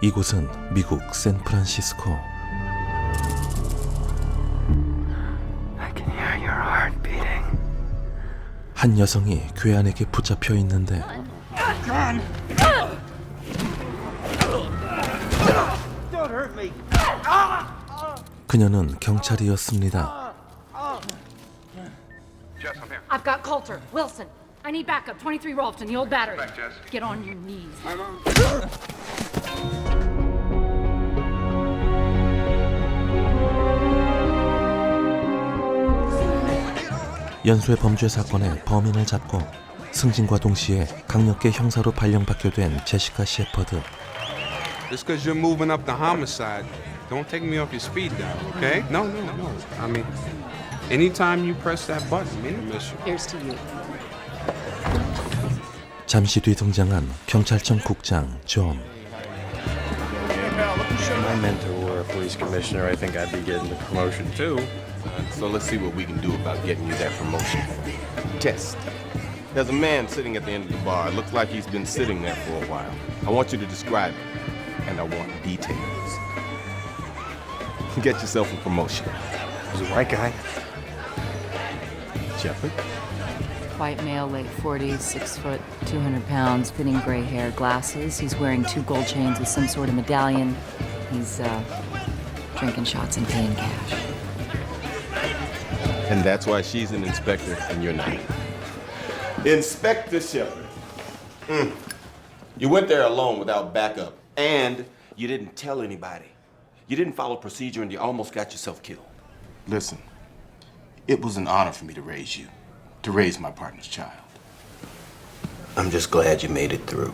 이곳은 미국 샌프란시스코. I can hear your heart beating. 한 여성이 괴한에게 붙잡혀 있는데 Don't hurt me. 그녀는 경찰이었습니다. Jess, I'm here. I've got Coulter, Wilson. I need backup. 23 Rolfton, the old battery. Back, Jess. Get on your knees. 연쇄 범죄 사건의 범인을 잡고 승진과 동시에 강력계 형사로 발령받게 된 제시카 셰퍼드. Just because you're moving up the homicide, don't take me off your speed dial, okay? No. I mean, anytime you press that button, man, I miss you. Here's to you. 잠시 뒤 등장한 경찰청 국장 존. If my mentor were a police commissioner, I think I'd be getting the promotion too. So let's see what we can do about getting you that promotion. Test. There's a man sitting at the end of the bar. It looks like he's been sitting there for a while. I want you to describe it, and I want details. Get yourself a promotion. He's a white guy. Shepard? White male, late 40s, 6 foot, 200 pounds, thinning gray hair, glasses. He's wearing 2 gold chains with some sort of medallion. He's drinking shots and paying cash. And that's why she's an inspector and you're not. Inspector Shepard. You went there alone without backup, and you didn't tell anybody. You didn't follow procedure, and you almost got yourself killed. Listen, it was an honor for me to raise you, to raise my partner's child. I'm just glad you made it through.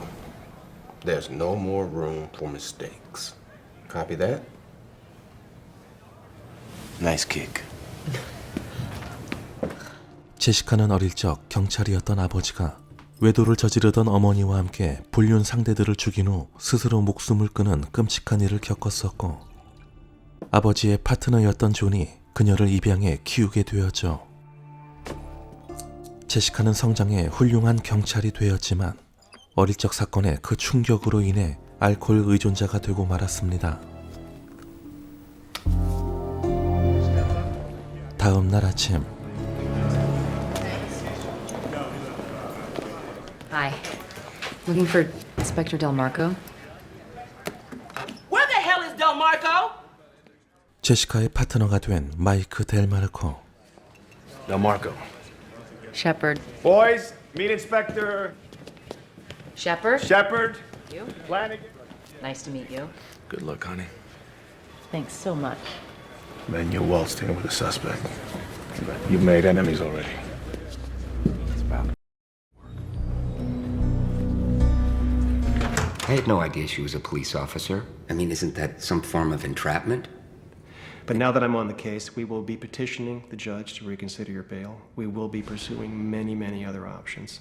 There's no more room for mistakes. Copy that? Nice kick. 제시카는 어릴 적 경찰이었던 아버지가 외도를 저지르던 어머니와 함께 불륜 상대들을 죽인 후 스스로 목숨을 끊은 끔찍한 일을 겪었었고, 아버지의 파트너였던 존이 그녀를 입양해 키우게 되었죠. 제시카는 성장해 훌륭한 경찰이 되었지만 어릴 적 사건의 그 충격으로 인해 알코올 의존자가 되고 말았습니다. 다음 날 아침, Hi. Looking for Inspector Del Marco? Where the hell is Del Marco? 제시카의 파트너가 된 마이크 델마르코. Del Marco. Shepard. Boys, meet Inspector Shepard? Shepard. You? Flanagan. Nice to meet you. Good luck, honey. Thanks so much. Man, you're well staying with a suspect. But you've made enemies already. It's about I had no idea she was a police officer. I mean, isn't that some form of entrapment? But now that I'm on the case, we will be petitioning the judge to reconsider your bail. We will be pursuing many other options.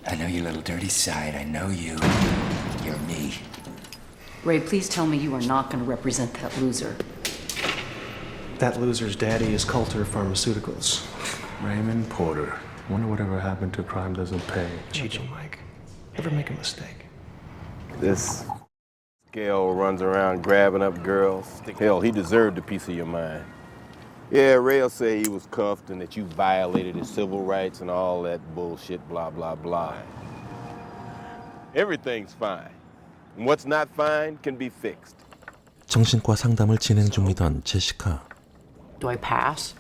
I know your little dirty side. I know you. You're me. Ray, please tell me you are not going to represent that loser. That loser's daddy is Coulter Pharmaceuticals. Raymond Porter. Wonder whatever happened to crime doesn't pay. Cheech, Mike. Never make a mistake. This scale runs around grabbing up girls. Hell, he deserved a piece of your mind. Yeah, Ray'll say he was cuffed and that you violated his civil rights and all that bullshit, blah, blah, blah. Everything's fine. And what's not fine can be fixed. 정신과 상담을 진행 중이던 제시카. Do I pass?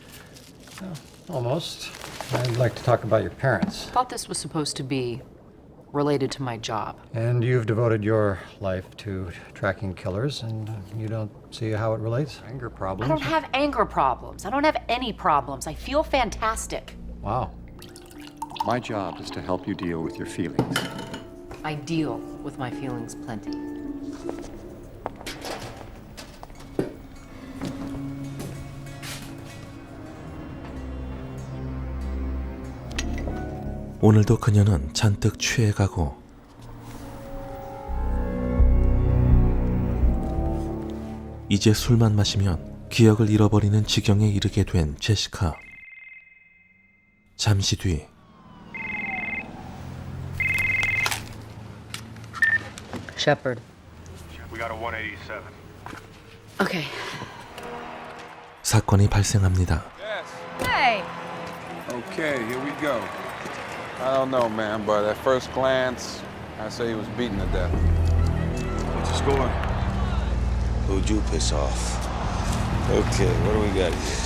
Almost. I'd like to talk about your parents. Thought this was supposed to be related to my job. And you've devoted your life to tracking killers, and you don't see how it relates? Anger I problems? don't have anger problems. I don't have any problems. I feel fantastic. Wow. My job is to help you deal with your feelings. I deal with my feelings plenty. 오늘도 그녀는 잔뜩 취해가고 이제 술만 마시면 기억을 잃어버리는 지경에 이르게 된 제시카. 잠시 뒤 Shepard. We got a 187. Okay. 사건이 발생합니다. Hey! Okay, here we go. I don't know, man, but at first glance, I say he was beaten to death. What's the score? Who'd you piss off? Okay, what do we got here?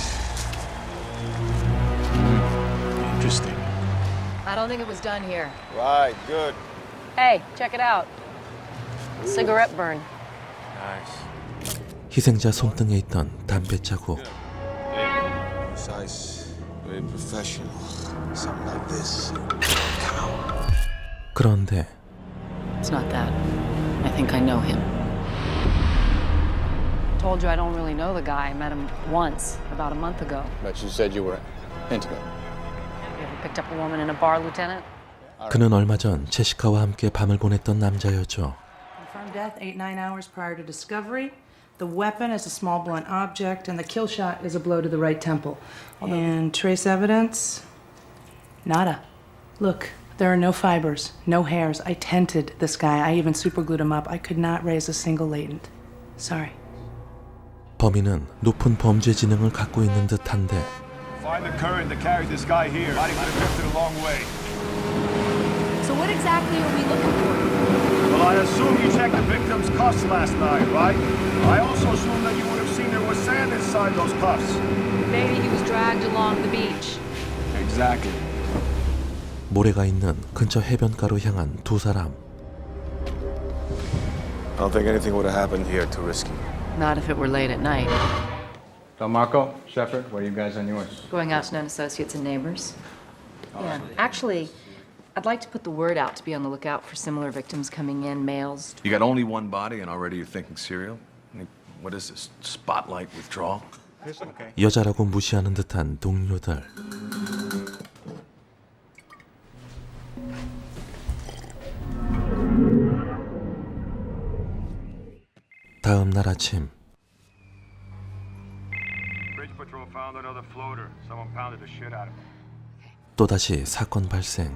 Interesting. I don't think it was done here. Right, good. Hey, check it out. Cigarette burn. Nice. 희생자 손등에 있던 담배 자국. Precise, very professional. Something like this. 그런데 It's not that. I think I know him. Told you I don't really know the guy. I met him once, about a month ago. But you said you were intimate. You ever picked up a woman in a bar, Lieutenant? 그는 얼마 전 제시카와 함께 밤을 보냈던 남자였죠. Confirmed death 8-9 hours prior to discovery. The weapon is a small blunt object, and the kill shot is a blow to the right temple. And trace evidence? Nada. Look, there are no fibers, no hairs. I tented this guy. I even superglued him up. I could not raise a single latent. Sorry. 범인은 높은 범죄 지능을 갖고 있는 듯한데 Find the current that carried this guy here. Might have drifted a long way. So what exactly are we looking for? Well, I assume you checked the victim's cuffs last night, right? I also assume that you would have seen there was sand inside those cuffs. Maybe he was dragged along the beach. Exactly. 모래가 있는 근처 해변가로 향한 두 사람. I don't think anything would have happened here too risky. Not if it were late at night. Don Marco, Shepard, what are you guys on yours? Going out to known associates and neighbors. Yeah. Actually, I'd like to put the word out to be on the lookout for similar victims coming in, males. You got only one body and already you're thinking serial? I mean, what is this, spotlight withdrawal? 여자라고 무시하는 듯한 동료들. 다음 날 아침 Bridge patrol found another floater. Someone pounded the shit out of him. 또다시 사건 발생.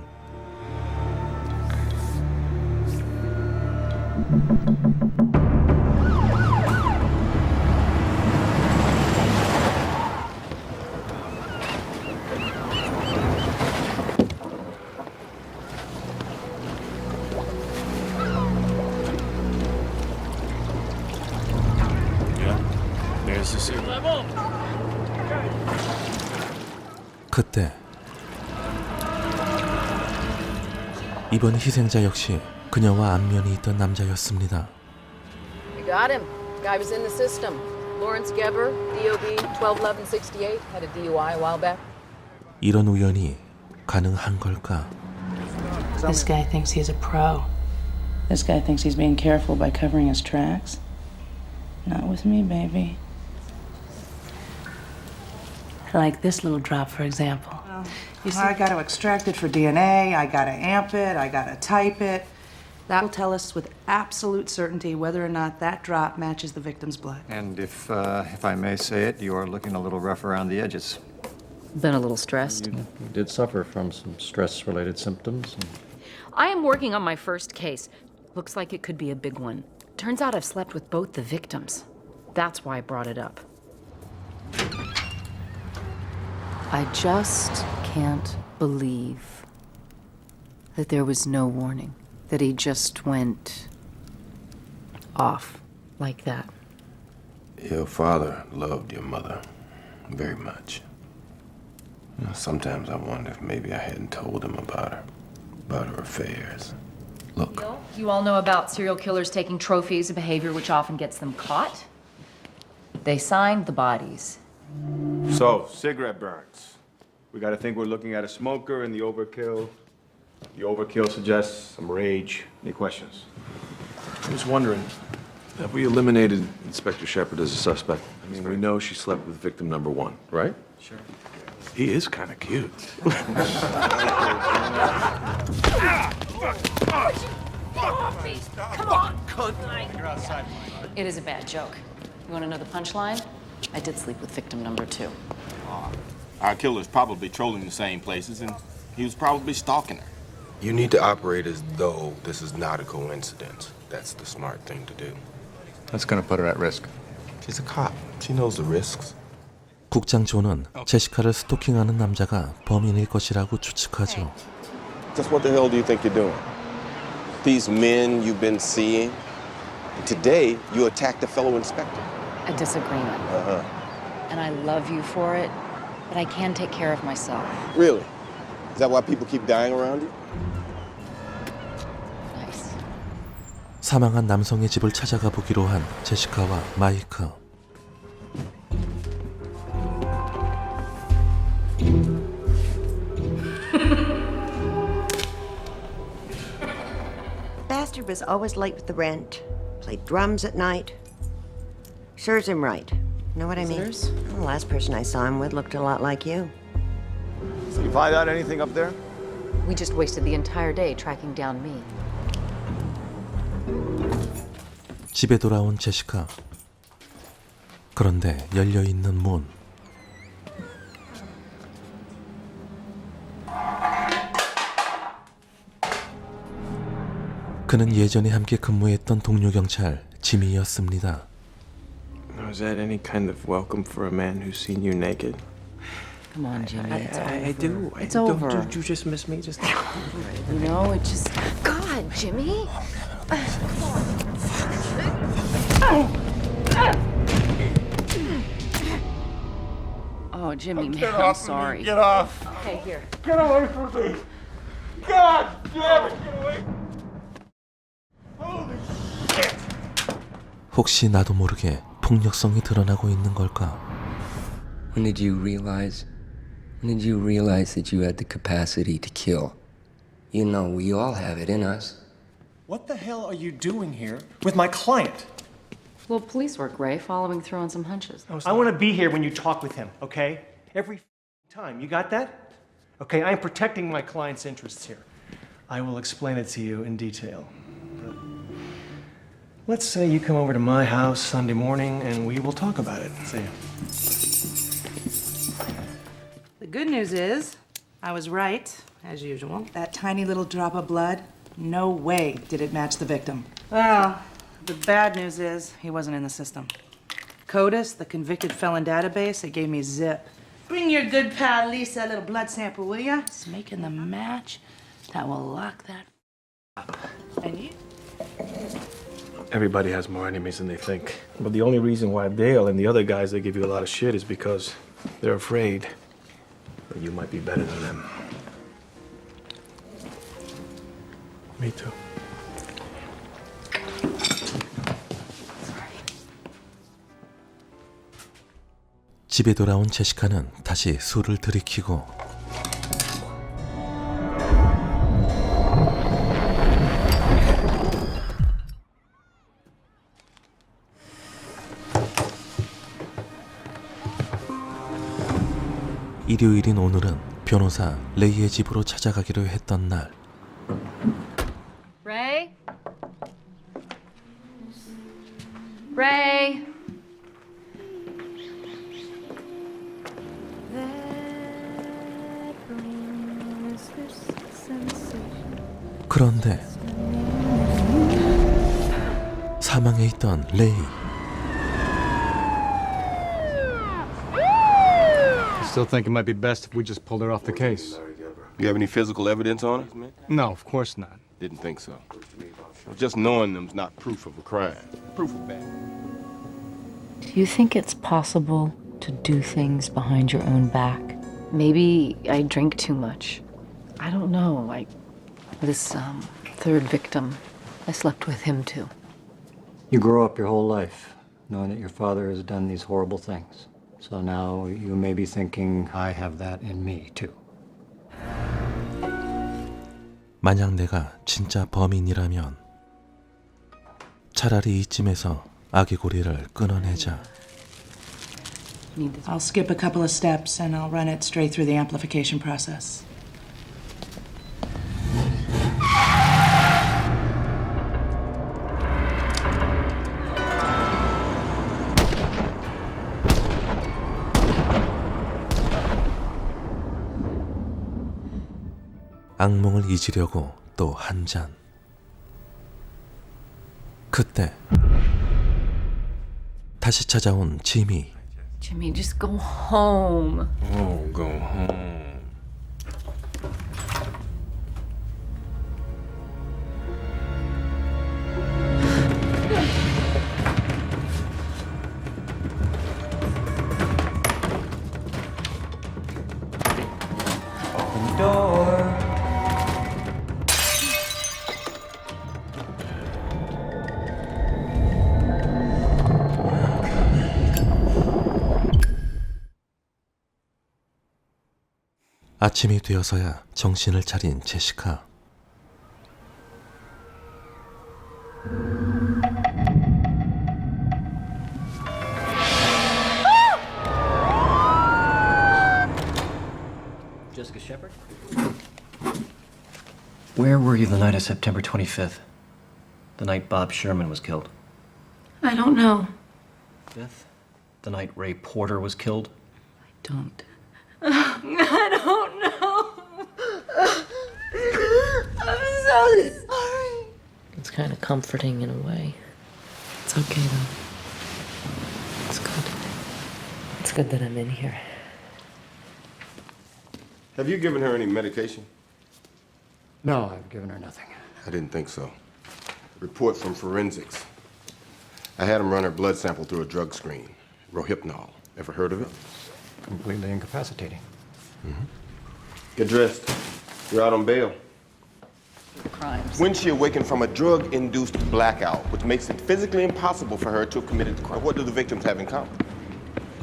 There's the signal. 그때 이번 희생자 역시 그녀와 안면이 있던 남자였습니다. You got him. Guy was in the system. Lawrence Geber, DOB 121168, had a DUI a while back. 이런 우연이 가능한 걸까? This guy thinks he's a pro. This guy thinks he's being careful by covering his tracks. Not with me, baby. Like this little drop, for example. You see, I got to extract it for DNA, I got to amp it, I got to type it. That'll tell us with absolute certainty whether or not that drop matches the victim's blood. And if I may say it, you are looking a little rough around the edges. Been a little stressed. You did suffer from some stress-related symptoms. I am working on my first case. Looks like it could be a big one. Turns out I've slept with both the victims. That's why I brought it up. I just can't believe that there was no warning, that he just went off like that. Your father loved your mother very much. You know, sometimes I wonder if maybe I hadn't told him about her affairs. Look. You all know about serial killers taking trophies, a behavior which often gets them caught. They signed the bodies. So, cigarette burns. We gotta think we're looking at a smoker and the overkill. The overkill suggests some rage. Any questions? I was wondering, have we eliminated Inspector Shepard as a suspect? I mean, we know she slept with victim number one, right? Sure. He is kind of cute. Come on! It is a bad joke. You want to know the punchline? I did sleep with victim number 2. Our killer's probably trolling the same places, and he was probably stalking her. You need to operate as though this is not a coincidence. That's the smart thing to do. That's gonna put her at risk. She's a cop. She knows the risks. 국장 존은 제시카를 스토킹하는 남자가 범인일 것이라고 추측하죠. Just what the hell do you think you're doing? These men you've been seeing? Today, you attacked a fellow inspector. A disagreement. Uh-huh. And I love you for it, but I can take care of myself. Really? Is that why people keep dying around you? Nice. 사망한 남성의 집을 찾아가 보기로 한 제시카와 마이크. Bastard was always late with the rent. Played drums at night. Serves him right. Know what I mean? Well, the last person I saw him with looked a lot like you. So you find out anything up there? We just wasted the entire day tracking down me. 집에 돌아온 제시카. 그런데 열려있는 문. 그는 예전에 함께 근무했던 동료 경찰 지미였습니다. Is that any kind of welcome for a man who's seen you naked? Come on, Jimmy. I do. It's over. Don't you just miss me? Just. No, it just. God, Jimmy. Oh, Jimmy, man, I'm sorry. Get off. Okay, here. Get away from me. God damn it, get away. Holy shit. 혹시 나도 모르게 폭력성이 드러나고 있는 걸까? When did you realize that you had the capacity to kill? You know, we all have it in us. What the hell are you doing here with my client? Well, police work, Ray, following through on some hunches. I want to be here when you talk with him, okay? Every time. You got that? Okay, I am protecting my client's interests here. I will explain it to you in detail. But let's say you come over to my house Sunday morning and we will talk about it. See ya. The good news is, I was right, as usual. That tiny little drop of blood, no way did it match the victim. Well, the bad news is, he wasn't in the system. CODIS, the convicted felon database, it gave me zip. Bring your good pal Lisa a little blood sample, will ya? It's making the match that will lock that up. And you? Everybody has more enemies than they think. But the only reason why Dale and the other guys, they give you a lot of shit is because they're afraid that you might be better than them. Me too. 집에 돌아온 제시카는 다시 술을 들이키고 일요일인 오늘은 변호사 레이의 집으로 찾아가기로 했던 날. Ray? Ray? 그런데 사망해 있던 레이. I still think it might be best if we just pulled her off the case. You have any physical evidence on it, man? No, of course not. Didn't think so. Just knowing them's not proof of a crime. Proof of bad. Do you think it's possible to do things behind your own back? Maybe I drink too much. I don't know. This third victim, I slept with him too. You grow up your whole life knowing that your father has done these horrible things. So now you may be thinking, I have that in me too. 만약 내가 진짜 범인이라면 차라리 이쯤에서 아기 고리를 끊어내자. I'll skip a couple of steps and I'll run it straight through the amplification process. 악몽을 잊으려고 또 한 잔. 그때 다시 찾아온 지미. Jimmy, just go home. Oh, go home. 아침이 되어서야 정신을 차린 제시카. Jessica Shepard? Where were you the night of September 25th? The night Bob Sherman was killed. I don't know. 5th? The night Ray Porter was killed? Don't. I don't know. I'm so sorry. It's kind of comforting in a way. It's okay, though. It's good. It's good that I'm in here. Have you given her any medication? No, I've given her nothing. I didn't think so. Report from forensics. I had them run her blood sample through a drug screen. Rohypnol. Ever heard of it? Completely incapacitating. Get dressed. You're out on bail. Crimes. When she awakened from a drug-induced blackout, which makes it physically impossible for her to have committed the crime. What do the victims have in common?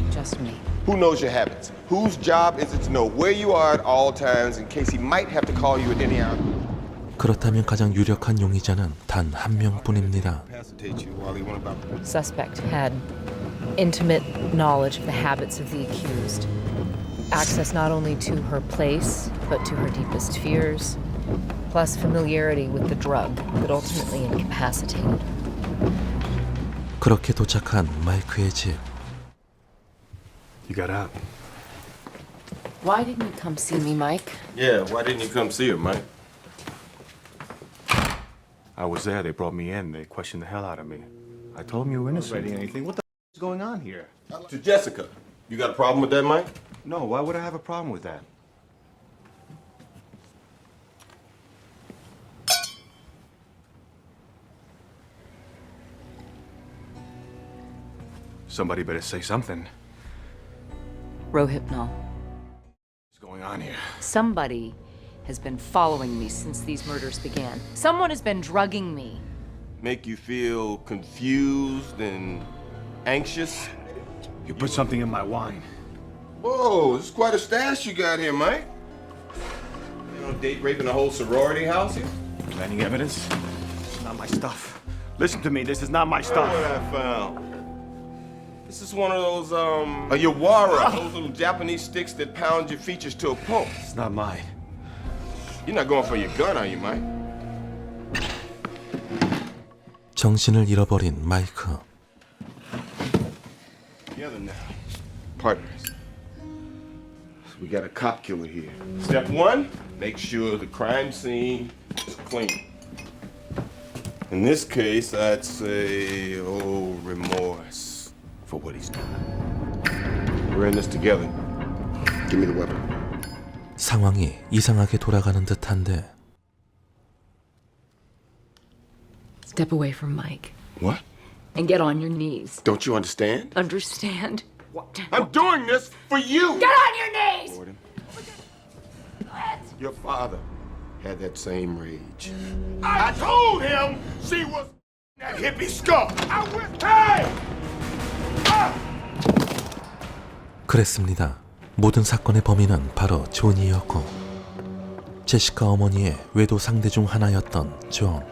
Just me. Who knows your habits? Whose job is it to know where you are at all times in case he might have to call you at any hour? 그렇다면 가장 유력한 용의자는 단 한 명뿐입니다. Incapacitate you while he went about. Suspect had intimate knowledge of the habits of the accused. Access not only to her place, but to her deepest fears, plus familiarity with the drug that ultimately incapacitated. 그렇게 도착한 마이크의 집. You got out. Why didn't you come see me, Mike? Yeah, why didn't you come see her, Mike? I was there. They brought me in. They questioned the hell out of me. I told them you were innocent. Anything. What the is going on here? To Jessica. You got a problem with that, Mike? No, why would I have a problem with that? Somebody better say something. Rohypnol. What's going on here? Somebody has been following me since these murders began. Someone has been drugging me. Make you feel confused and anxious? You put something in my wine. Whoa, this is quite a stash you got here, Mike. You know, date raping the whole sorority house here? Planting evidence? It's not my stuff. Listen to me, this is not my stuff. What I found. This is one of those, a Yawara, those little Japanese sticks that pound your features to a pulp. It's not mine. You're not going for your gun, are you, Mike? 정신을 잃어버린 마이크. Together now. Partners. We got a cop killer here. Step one, make sure the crime scene is clean. In this case, I'd say, remorse for what he's done. We're in this together. Give me the weapon. 상황이 이상하게 돌아가는 듯한데. Step away from Mike. What? And get on your knees. Don't you understand? Understand? What? I'm doing this for you! Get on your knees! Gordon. Your father had that same rage. I told him she was that hippie skunk. I went, hey! 그랬습니다. 모든 사건의 범인은 바로 존이었고 제시카 어머니의 외도 상대 중 하나였던 존.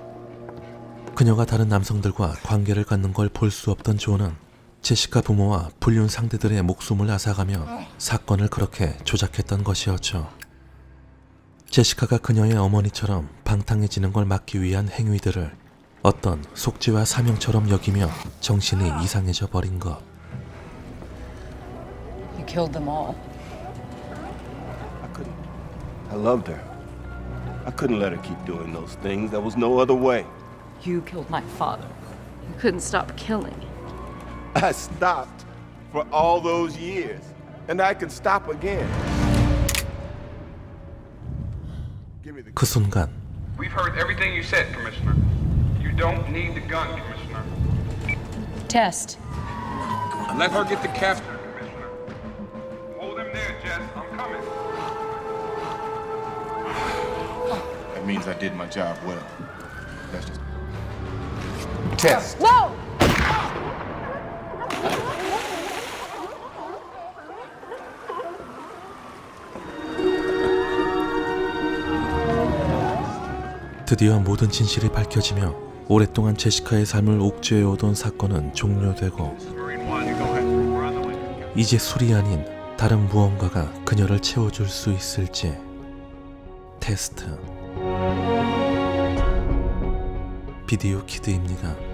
그녀가 다른 남성들과 관계를 갖는 걸 볼 수 없던 존은 제시카 부모와 불륜 상대들의 목숨을 앗아가며 사건을 그렇게 조작했던 것이었죠. 제시카가 그녀의 어머니처럼 방탕해지는 걸 막기 위한 행위들을 어떤 속죄와 사명처럼 여기며 정신이 이상해져 버린 것. You killed them all. I couldn't. I loved her. I couldn't let her keep doing those things. There was no other way. You killed my father. You couldn't stop killing. I stopped for all those years, and I can stop again. 그 순간 We've heard everything you said, Commissioner. You don't need the gun, Commissioner. Test. Let her get the capture, Commissioner. Hold him there, Jess. I'm coming. That means I did my job well. That's just... Test. Whoa! 드디어 모든 진실이 밝혀지며 오랫동안 제시카의 삶을 옥죄해오던 사건은 종료되고 이제 술이 아닌 다른 무언가가 그녀를 채워줄 수 있을지 테스트. 비디오 키드입니다.